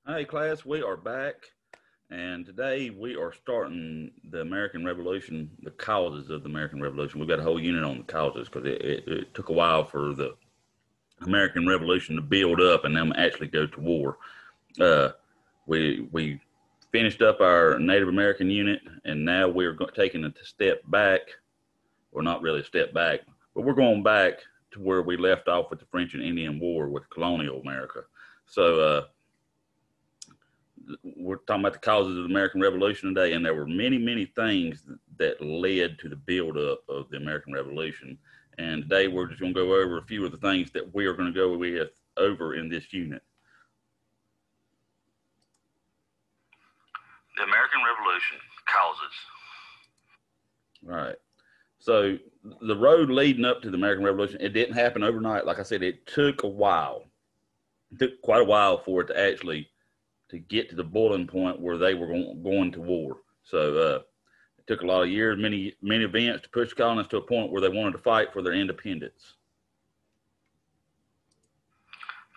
Hey, class, we are back, and today we are starting the American Revolution, the causes of the American Revolution. We've got a whole unit on the causes because it took a while for the American Revolution to build up and them actually go to war. Uh, we finished up our Native American unit, and now we're taking a step back, or not really a step back, but we're going back to where we left off with the French and Indian War with colonial America. So, we're talking about the causes of the American Revolution today, and there were many, many things that led to the buildup of the American Revolution. And today we're just going to go over a few of the things that we are going to go with over in this unit. The American Revolution causes. All right. So the road leading up to the American Revolution, it didn't happen overnight. Like I said, it took a while. It took quite a while for it to actually to get to the boiling point where they were going to war. So it took a lot of years, many events to push the colonists to a point where they wanted to fight for their independence.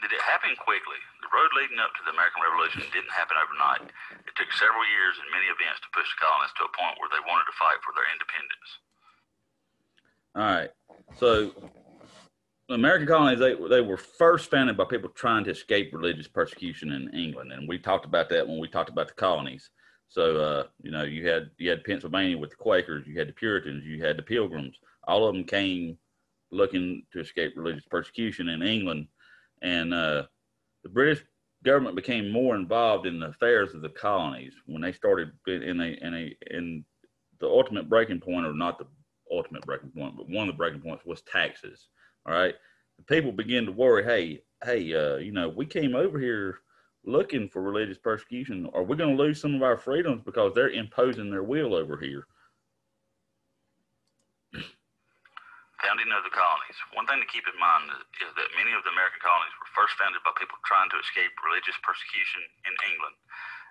Did it happen quickly? The road leading up to the American Revolution didn't happen overnight. It took several years and many events to push the colonists to a point where they wanted to fight for their independence. All right. So the American colonies, they were first founded by people trying to escape religious persecution in England, and we talked about that when we talked about the colonies. So you had Pennsylvania with the Quakers, you had the Puritans, you had the Pilgrims. All of them came looking to escape religious persecution in England, and the British government became more involved in the affairs of the colonies when they started in the ultimate breaking point, or not the ultimate breaking point, but one of the breaking points was taxes. All right, the people begin to worry. Hey, we came over here looking for religious persecution. Are we going to lose some of our freedoms because they're imposing their will over here? Founding of the colonies. One thing to keep in mind is that many of the American colonies were first founded by people trying to escape religious persecution in England.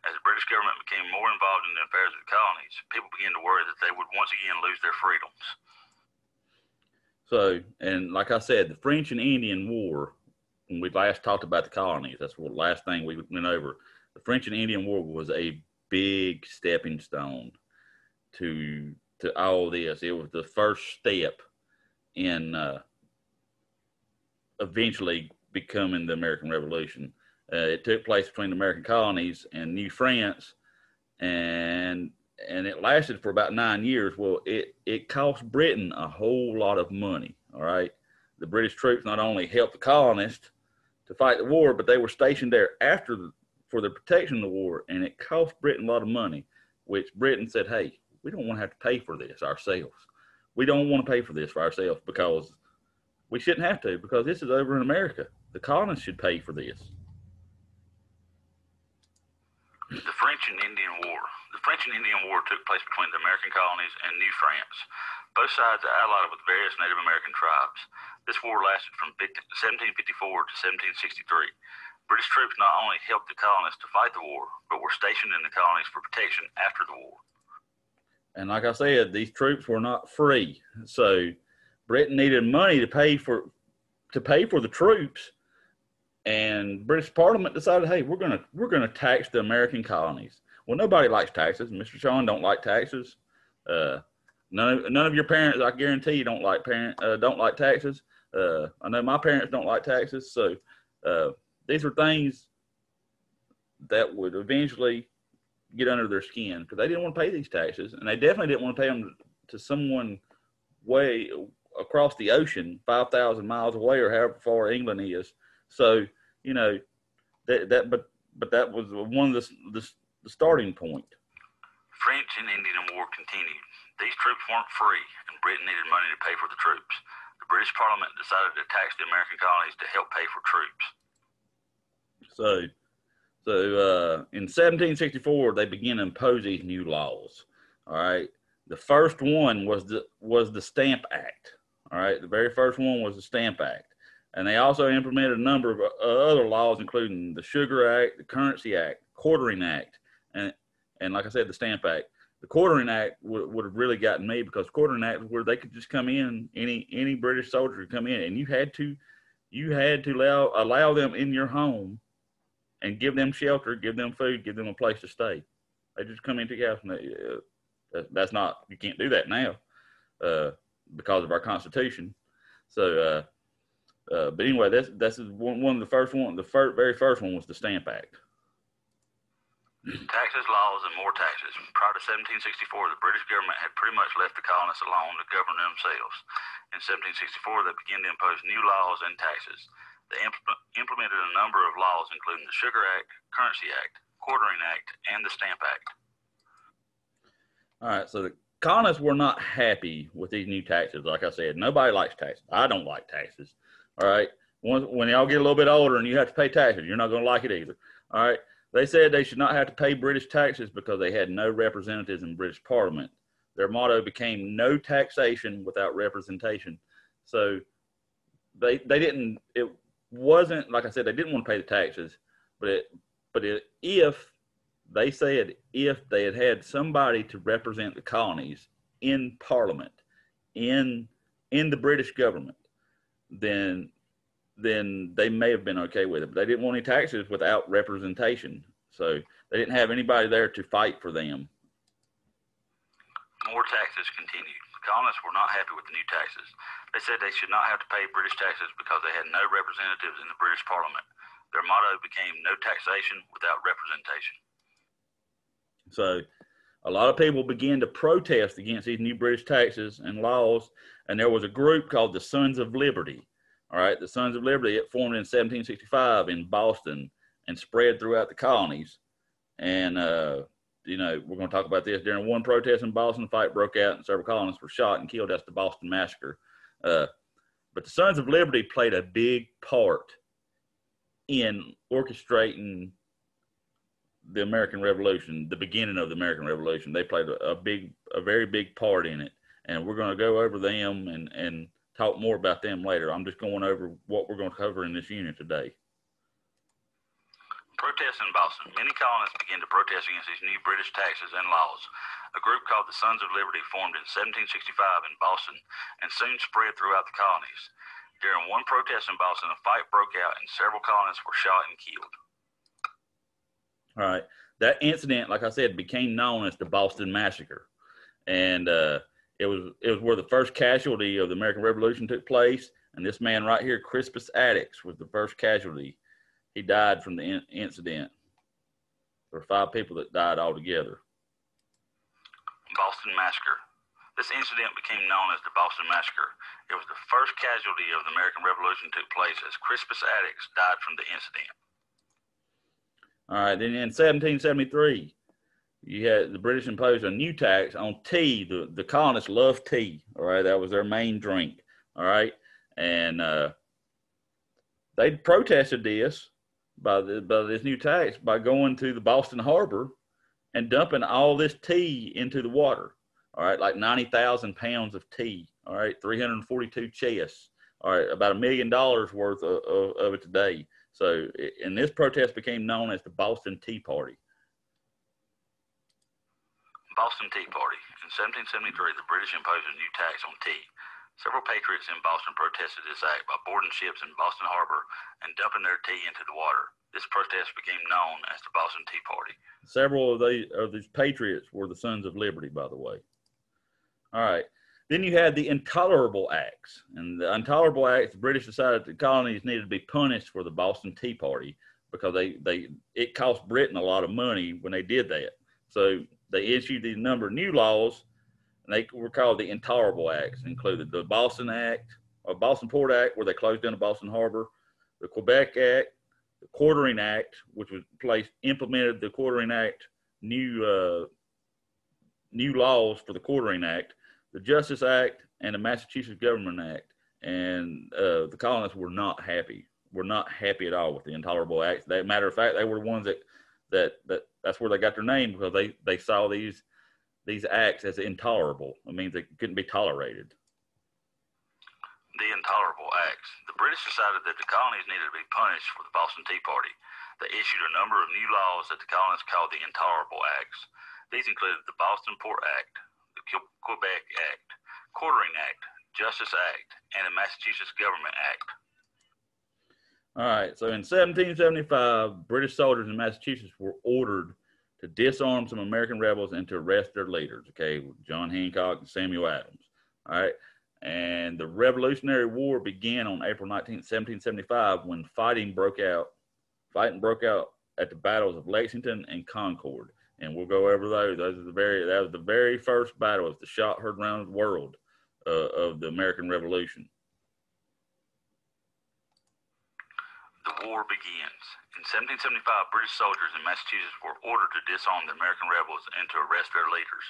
As the British government became more involved in the affairs of the colonies, people began to worry that they would once again lose their freedoms. So, and like I said, the French and Indian War, when we last talked about the colonies, that's the last thing we went over. The French and Indian War was a big stepping stone to all this. It was the first step in eventually becoming the American Revolution. It took place between the American colonies and New France, and it lasted for about 9 years. Well, it cost Britain a whole lot of money. All right, the British troops not only helped the colonists to fight the war, but they were stationed there for the protection of the war, and it cost Britain a lot of money. Which Britain said, "Hey, we don't want to have to pay for this ourselves. We don't want to pay for this for ourselves because we shouldn't have to, because this is over in America. The colonists should pay for this." The French and Indian War. The French and Indian War took place between the American colonies and New France. Both sides allied with various Native American tribes. This war lasted from 1754 to 1763. British troops not only helped the colonists to fight the war, but were stationed in the colonies for protection after the war. And like I said, these troops were not free. So Britain needed money to pay for the troops, and British Parliament decided, hey, we're gonna tax the American colonies. Well, nobody likes taxes. Mr. Sean don't like taxes. None of your parents, I guarantee you, don't like taxes. I know my parents don't like taxes. So these are things that would eventually get under their skin because they didn't want to pay these taxes, and they definitely didn't want to pay them to someone way across the ocean, 5,000 miles away, or however far England is. So but that was one of the starting point. French and Indian War continued. These troops weren't free, and Britain needed money to pay for the troops. The British Parliament decided to tax the American colonies to help pay for troops. So in 1764, they began to impose these new laws. All right. The first one was the Stamp Act. All right. The very first one was the Stamp Act. And they also implemented a number of other laws, including the Sugar Act, the Currency Act, Quartering Act, and like I said, the Stamp Act. The Quartering Act would have really gotten me, because the Quartering Act was where they could just come in, any British soldier could come in, and you had to allow them in your home and give them shelter, give them food, give them a place to stay. They just come into your house, and that's not, you can't do that now because of our Constitution. So, but anyway, that's one of the first one. The very first one was the Stamp Act. Taxes, laws, and more taxes. Prior to 1764, the British government had pretty much left the colonists alone to govern themselves. In 1764, they began to impose new laws and taxes. They implemented a number of laws, including the Sugar Act, Currency Act, Quartering Act, and the Stamp Act. All right, so the colonists were not happy with these new taxes. Like I said, nobody likes taxes. I don't like taxes. All right, when y'all get a little bit older and you have to pay taxes, you're not going to like it either. All right. They said they should not have to pay British taxes because they had no representatives in British Parliament. Their motto became no taxation without representation. So they didn't, it wasn't, like I said, they didn't want to pay the taxes, but if they said if they had had somebody to represent the colonies in Parliament, in the British government, then they may have been okay with it. But they didn't want any taxes without representation. So they didn't have anybody there to fight for them. More taxes continued. The colonists were not happy with the new taxes. They said they should not have to pay British taxes because they had no representatives in the British Parliament. Their motto became no taxation without representation. So a lot of people began to protest against these new British taxes and laws, and there was a group called the Sons of Liberty. All right, the Sons of Liberty, it formed in 1765 in Boston and spread throughout the colonies. And, you know, we're going to talk about this. During one protest in Boston, a fight broke out and several colonists were shot and killed. That's the Boston Massacre. But the Sons of Liberty played a big part in orchestrating the American Revolution, the beginning of the American Revolution. They played a very big part in it. And we're going to go over them and talk more about them later. I'm just going over what we're going to cover in this unit today. Protests in Boston. Many colonists began to protest against these new British taxes and laws. A group called the Sons of Liberty formed in 1765 in Boston and soon spread throughout the colonies. During one protest in Boston, a fight broke out and several colonists were shot and killed. All right. That incident, like I said, became known as the Boston Massacre. And it was where the first casualty of the American Revolution took place. And this man right here, Crispus Attucks, was the first casualty. He died from the incident. There were 5 people that died altogether. Boston Massacre. This incident became known as the Boston Massacre. It was the first casualty of the American Revolution took place as Crispus Attucks died from the incident. All right, then in 1773, you had the British imposed a new tax on tea. The colonists loved tea. All right, that was their main drink. All right, and they protested this by this new tax by going to the Boston Harbor and dumping all this tea into the water. All right, like 90,000 pounds of tea. All right, 342 chests. All right, about $1 million worth of it today. So, and this protest became known as the Boston Tea Party. Boston Tea Party. In 1773, the British imposed a new tax on tea. Several patriots in Boston protested this act by boarding ships in Boston Harbor and dumping their tea into the water. This protest became known as the Boston Tea Party. Several of these patriots were the Sons of Liberty, by the way. All right. Then you had the Intolerable Acts. And the Intolerable Acts, the British decided the colonies needed to be punished for the Boston Tea Party because it cost Britain a lot of money when they did that. So they issued a number of new laws, and they were called the Intolerable Acts. It included the Boston Act, or Boston Port Act, where they closed down the Boston Harbor, the Quebec Act, the Quartering Act, which was implemented the Quartering Act, new laws for the Quartering Act, the Justice Act, and the Massachusetts Government Act. And the colonists were not happy. Were not happy at all with the Intolerable Acts. As a matter of fact, they were the ones that's where they got their name, because they saw these acts as intolerable. It means they couldn't be tolerated. The Intolerable Acts. The British decided that the colonies needed to be punished for the Boston Tea Party. They issued a number of new laws that the colonists called the Intolerable Acts. These included the Boston Port Act, the Quebec Act, Quartering Act, Justice Act, and the Massachusetts Government Act. All right. So in 1775, British soldiers in Massachusetts were ordered to disarm some American rebels and to arrest their leaders. Okay, John Hancock and Samuel Adams. All right. And the Revolutionary War began on April 19th, 1775, when fighting broke out. Fighting broke out at the battles of Lexington and Concord, and we'll go over those. That was the very first battle. It was the shot heard around the world of the American Revolution. The war begins. In 1775, British soldiers in Massachusetts were ordered to disarm the American rebels and to arrest their leaders.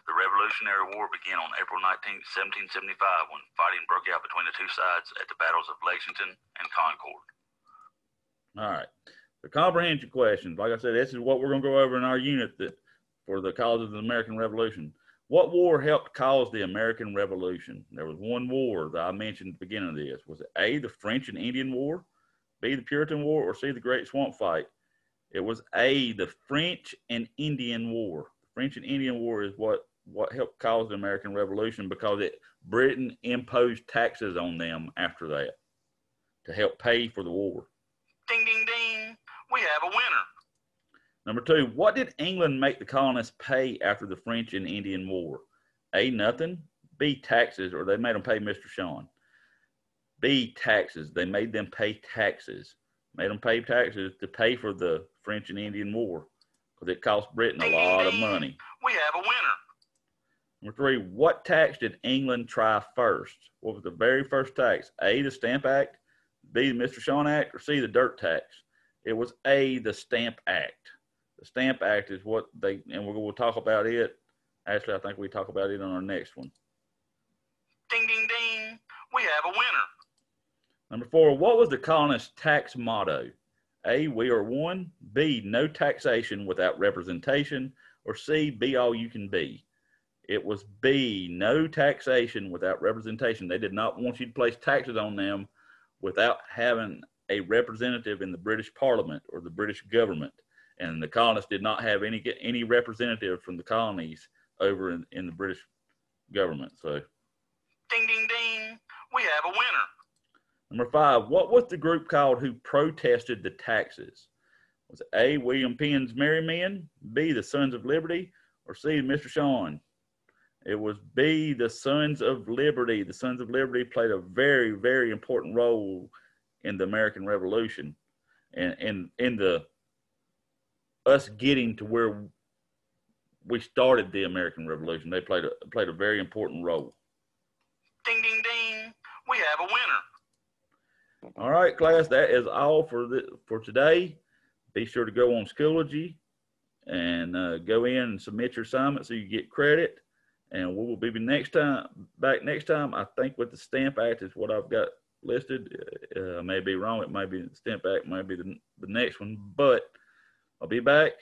The Revolutionary War began on April 19, 1775, when fighting broke out between the two sides at the battles of Lexington and Concord. All right. The comprehension questions. Like I said, this is what we're going to go over in our unit for the causes of the American Revolution. What war helped cause the American Revolution? There was one war that I mentioned at the beginning of this. Was it A, the French and Indian War, B, the Puritan War, or C, the Great Swamp Fight? It was A, the French and Indian War. The French and Indian War is what helped cause the American Revolution, because Britain imposed taxes on them after that to help pay for the war. Ding, ding, ding. We have a winner. Number 2, what did England make the colonists pay after the French and Indian War? A, nothing. B, taxes, or they made them pay Mr. Sean. B, taxes. They made them pay taxes. Made them pay taxes to pay for the French and Indian War, because it cost Britain a lot of money. We have a winner. Number 3, what tax did England try first? What was the very first tax? A, the Stamp Act, B, the Mr. Sean Act, or C, the Dirt Tax? It was A, the Stamp Act. The Stamp Act is what they, and we'll talk about it. Actually, I think we talk about it on our next one. Ding, ding, ding. We have a winner. Number 4, what was the colonists' tax motto? A, we are one. B, no taxation without representation. Or C, be all you can be. It was B, no taxation without representation. They did not want you to place taxes on them without having a representative in the British Parliament or the British government. And the colonists did not have any representative from the colonies over in the British government. So, ding, ding, ding. We have a winner. Number 5, what was the group called who protested the taxes? Was it A, William Penn's Merry Men, B, the Sons of Liberty, or C, Mr. Sean? It was B, the Sons of Liberty. The Sons of Liberty played a very, very important role in the American Revolution, and in the us getting to where we started the American Revolution. They played a very important role. Ding, ding, ding. We have a winner. All right, class, that is all for today. Be sure to go on Schoology and go in and submit your assignment so you get credit. And we will be back next time. I think with the Stamp Act is what I've got listed. I may be wrong. It may be the Stamp Act, might be the next one. But I'll be back,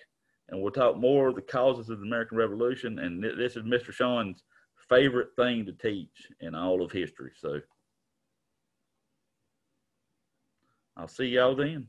and we'll talk more of the causes of the American Revolution. And this is Mr. Sean's favorite thing to teach in all of history. So I'll see y'all then.